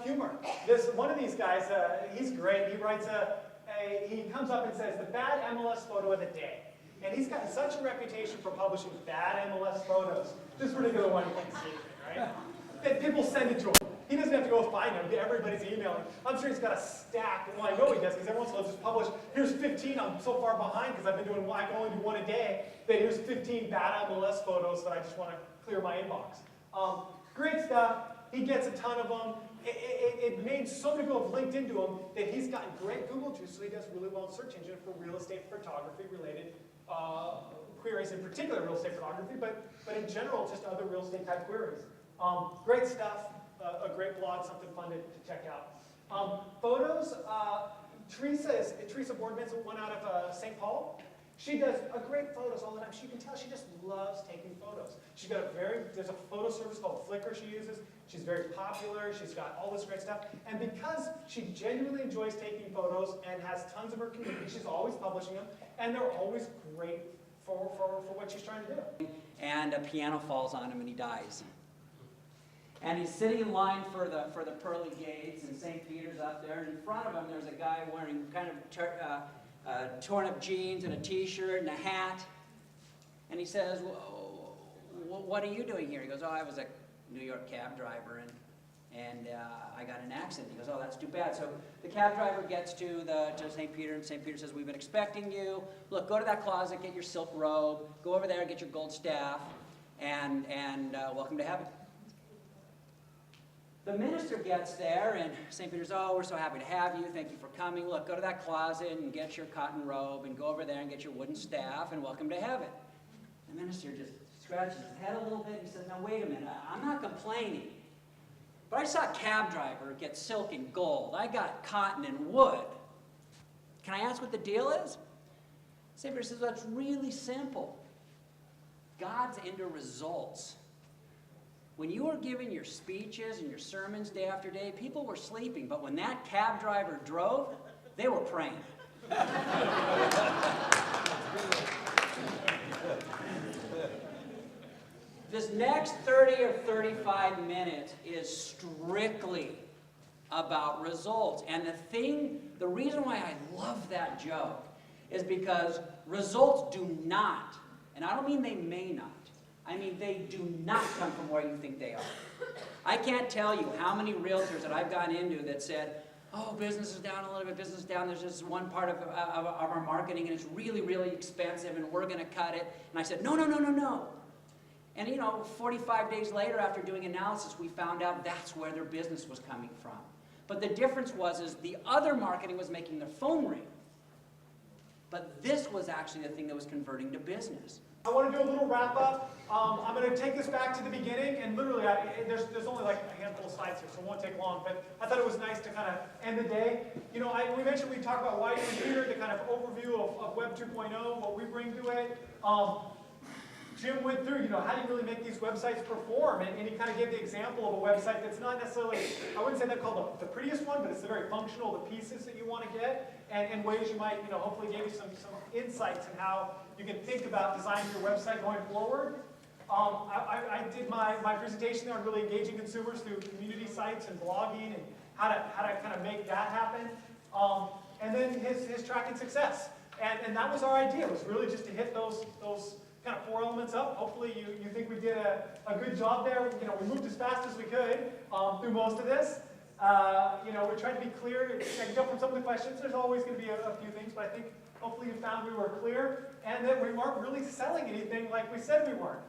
Humor. One of these guys, he's great. He comes up and says, the bad MLS photo of the day. And he's gotten such a reputation for publishing bad MLS photos. This particular one you can see, right? That people send it to him. He doesn't have to go find them. Everybody's emailing. I'm sure he's got a stack. Well, I know he does, because every once in a while just publish, here's 15. I'm so far behind because I can only do one a day, that here's 15 bad MLS photos that I just want to clear my inbox. Great stuff. He gets a ton of them. It made so many people have linked into him that he's gotten great Google juice, so he does really well in search engine for real estate photography related queries, in particular real estate photography, but in general just other real estate type queries. Great stuff, a great blog, something fun to check out. Photos, Teresa Boardman's one out of St. Paul. She does great photos all the time. You can tell she just loves taking photos. There's a photo service called Flickr she uses. She's very popular. She's got all this great stuff. And because she genuinely enjoys taking photos and has tons of her community, she's always publishing them. And they're always great for what she's trying to do. And a piano falls on him and he dies. And he's sitting in line for the pearly gates, and St. Peter's up there. And in front of him, there's a guy wearing kind of torn up jeans and a t-shirt and a hat. And he says, what are you doing here? He goes, oh, I was a New York cab driver and I got in an accident. He goes, oh, that's too bad. So the cab driver gets to St. Peter, and St. Peter says, we've been expecting you. Look, go to that closet, get your silk robe, go over there and get your gold staff, and welcome to heaven. The minister gets there, and St. Peter's, oh, we're so happy to have you. Thank you for coming. Look, go to that closet and get your cotton robe, and go over there and get your wooden staff, and welcome to heaven. The minister just scratches his head a little bit, and he says, now, wait a minute. I'm not complaining, but I saw a cab driver get silk and gold. I got cotton and wood. Can I ask what the deal is? St. Peter says, well, it's really simple. God's into results. When you were giving your speeches and your sermons day after day, people were sleeping. But when that cab driver drove, they were praying. This next 30 or 35 minutes is strictly about results. And the reason why I love that joke is because results do not, and I don't mean they may not, I mean, they do not come from where you think they are. I can't tell you how many realtors that I've gone into that said, oh, business is down a little bit, business is down, there's just one part of our marketing and it's really, really expensive and we're going to cut it. And I said, no. And 45 days later after doing analysis, we found out that's where their business was coming from. But the difference is the other marketing was making their phone ring. But this was actually the thing that was converting to business. I want to do a little wrap up. I'm going to take this back to the beginning, and literally, there's only like a handful of slides here, so it won't take long. But I thought it was nice to kind of end the day. We mentioned we talk about why you're here, the kind of overview of Web 2.0, what we bring to it. Jim went through, how do you really make these websites perform? And he kind of gave the example of a website that's not necessarily, I wouldn't say that's called the prettiest one, but it's the very functional, the pieces that you want to get, and ways you might, hopefully give you some insights in how you can think about designing your website going forward. I did my presentation there on really engaging consumers through community sites and blogging and how to kind of make that happen. And then his tracking success. And that was our idea, was really just to hit those kind of 4 elements up. Hopefully you think we did a good job there. We moved as fast as we could through most of this. We're trying to be clear. I can tell from some of the questions, there's always going to be a few things, but I think hopefully you found we were clear and that we weren't really selling anything like we said we weren't.